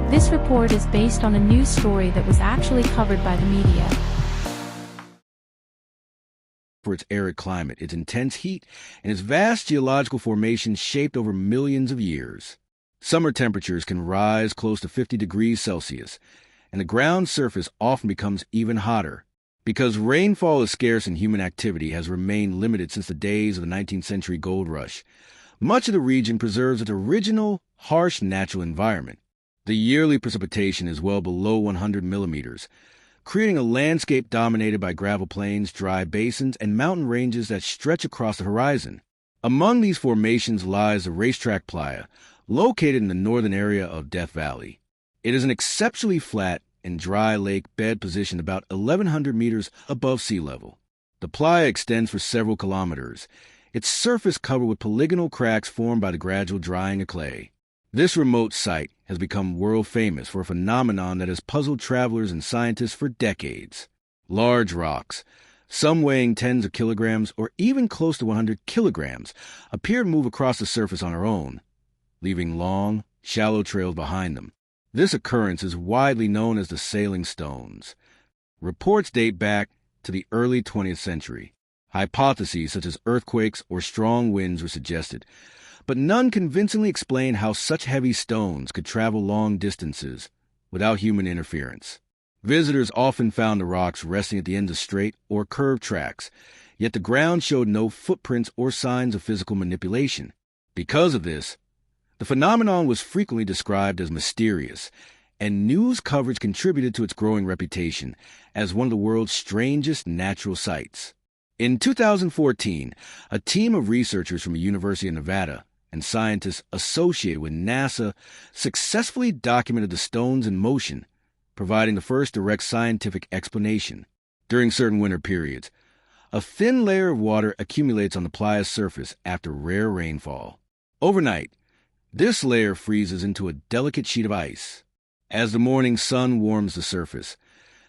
This report is based on a news story that was actually covered by the media. For its arid climate, its intense heat, and its vast geological formations shaped over millions of years. Summer temperatures can rise close to 50 degrees Celsius, and the ground surface often becomes even hotter. Because rainfall is scarce and human activity has remained limited since the days of the 19th century gold rush, much of the region preserves its original, harsh natural environment. The yearly precipitation is well below 100 millimeters, creating a landscape dominated by gravel plains, dry basins, and mountain ranges that stretch across the horizon. Among these formations lies the Racetrack Playa, located in the northern area of Death Valley. It is an exceptionally flat and dry lake bed positioned about 1,100 meters above sea level. The playa extends for several kilometers, its surface covered with polygonal cracks formed by the gradual drying of clay. This remote site has become world-famous for a phenomenon that has puzzled travelers and scientists for decades. Large rocks, some weighing tens of kilograms or even close to 100 kilograms, appear to move across the surface on their own, leaving long, shallow trails behind them. This occurrence is widely known as the sailing stones. Reports date back to the early 20th century. Hypotheses such as earthquakes or strong winds were suggested, but none convincingly explain how such heavy stones could travel long distances without human interference. Visitors often found the rocks resting at the ends of straight or curved tracks, yet the ground showed no footprints or signs of physical manipulation. Because of this, the phenomenon was frequently described as mysterious, and news coverage contributed to its growing reputation as one of the world's strangest natural sights. In 2014, a team of researchers from the University of Nevada and scientists associated with NASA successfully documented the stones in motion, providing the first direct scientific explanation. During certain winter periods, a thin layer of water accumulates on the playa's surface after rare rainfall. Overnight, this layer freezes into a delicate sheet of ice. As the morning sun warms the surface,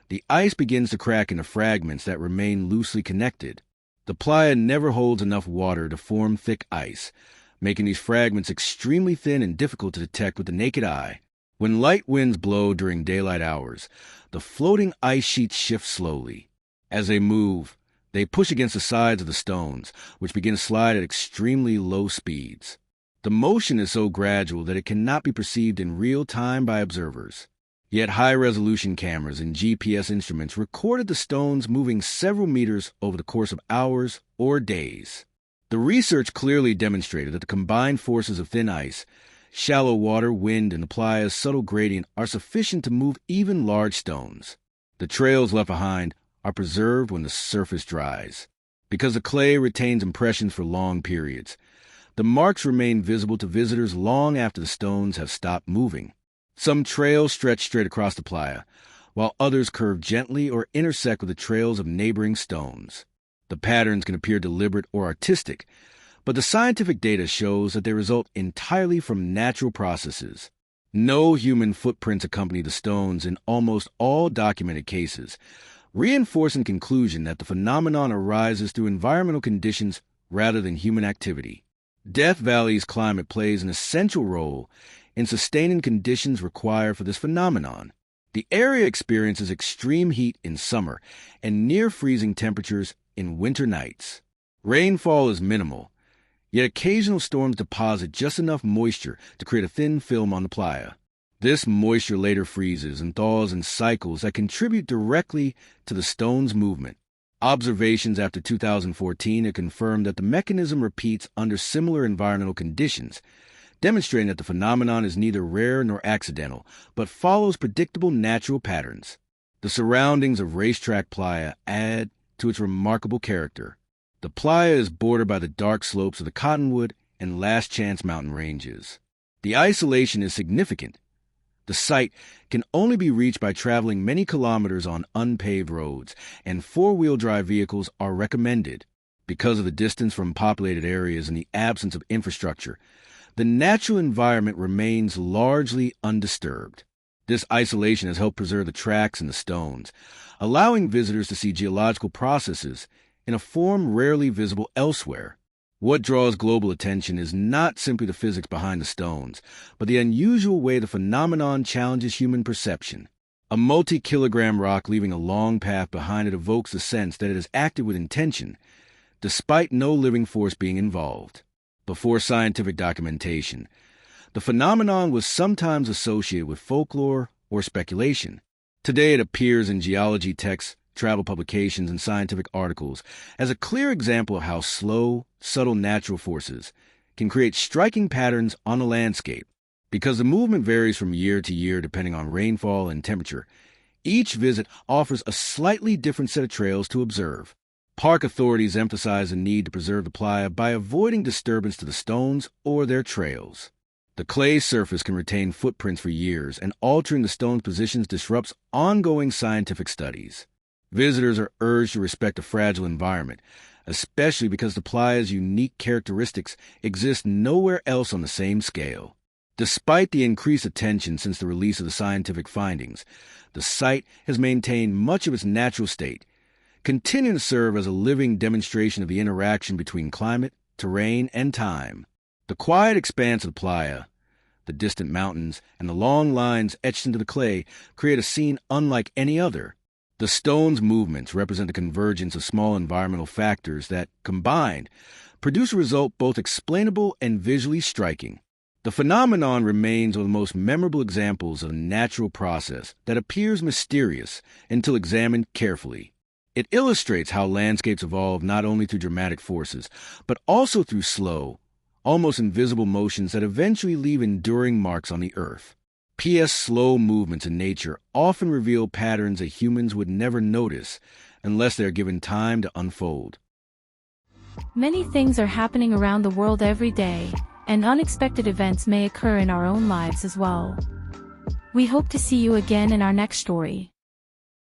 the ice begins to crack into fragments that remain loosely connected. The playa never holds enough water to form thick ice, making these fragments extremely thin and difficult to detect with the naked eye. When light winds blow during daylight hours, the floating ice sheets shift slowly. As they move, they push against the sides of the stones, which begin to slide at extremely low speeds. The motion is so gradual that it cannot be perceived in real time by observers. Yet high-resolution cameras and GPS instruments recorded the stones moving several meters over the course of hours or days. The research clearly demonstrated that the combined forces of thin ice, shallow water, wind, and the playa's subtle gradient are sufficient to move even large stones. The trails left behind are preserved when the surface dries. Because the clay retains impressions for long periods, the marks remain visible to visitors long after the stones have stopped moving. Some trails stretch straight across the playa, while others curve gently or intersect with the trails of neighboring stones. The patterns can appear deliberate or artistic, but the scientific data shows that they result entirely from natural processes. No human footprints accompany the stones in almost all documented cases, reinforcing the conclusion that the phenomenon arises through environmental conditions rather than human activity. Death Valley's climate plays an essential role in sustaining conditions required for this phenomenon. The area experiences extreme heat in summer and near-freezing temperatures in winter nights. Rainfall is minimal, yet occasional storms deposit just enough moisture to create a thin film on the playa. This moisture later freezes and thaws in cycles that contribute directly to the stone's movement. Observations after 2014 have confirmed that the mechanism repeats under similar environmental conditions, demonstrating that the phenomenon is neither rare nor accidental, but follows predictable natural patterns. The surroundings of Racetrack Playa add to its remarkable character. The playa is bordered by the dark slopes of the Cottonwood and Last Chance mountain ranges. The isolation is significant. The site can only be reached by traveling many kilometers on unpaved roads, and four-wheel drive vehicles are recommended. Because of the distance from populated areas and the absence of infrastructure, the natural environment remains largely undisturbed. This isolation has helped preserve the tracks and the stones, allowing visitors to see geological processes in a form rarely visible elsewhere. What draws global attention is not simply the physics behind the stones, but the unusual way the phenomenon challenges human perception. A multi-kilogram rock leaving a long path behind it evokes the sense that it has acted with intention, despite no living force being involved. Before scientific documentation, the phenomenon was sometimes associated with folklore or speculation. Today it appears in geology texts, travel publications, and scientific articles as a clear example of how slow, subtle natural forces can create striking patterns on a landscape. Because the movement varies from year to year depending on rainfall and temperature, each visit offers a slightly different set of trails to observe. Park authorities emphasize the need to preserve the playa by avoiding disturbance to the stones or their trails. The clay surface can retain footprints for years, and altering the stone's positions disrupts ongoing scientific studies. Visitors are urged to respect a fragile environment, especially because the playa's unique characteristics exist nowhere else on the same scale. Despite the increased attention since the release of the scientific findings, the site has maintained much of its natural state, continuing to serve as a living demonstration of the interaction between climate, terrain, and time. The quiet expanse of the playa, the distant mountains, and the long lines etched into the clay create a scene unlike any other. The stone's movements represent the convergence of small environmental factors that, combined, produce a result both explainable and visually striking. The phenomenon remains one of the most memorable examples of a natural process that appears mysterious until examined carefully. It illustrates how landscapes evolve not only through dramatic forces, but also through slow, almost invisible motions that eventually leave enduring marks on the earth. P.S. Slow movements in nature often reveal patterns that humans would never notice unless they are given time to unfold. Many things are happening around the world every day, and unexpected events may occur in our own lives as well. We hope to see you again in our next story.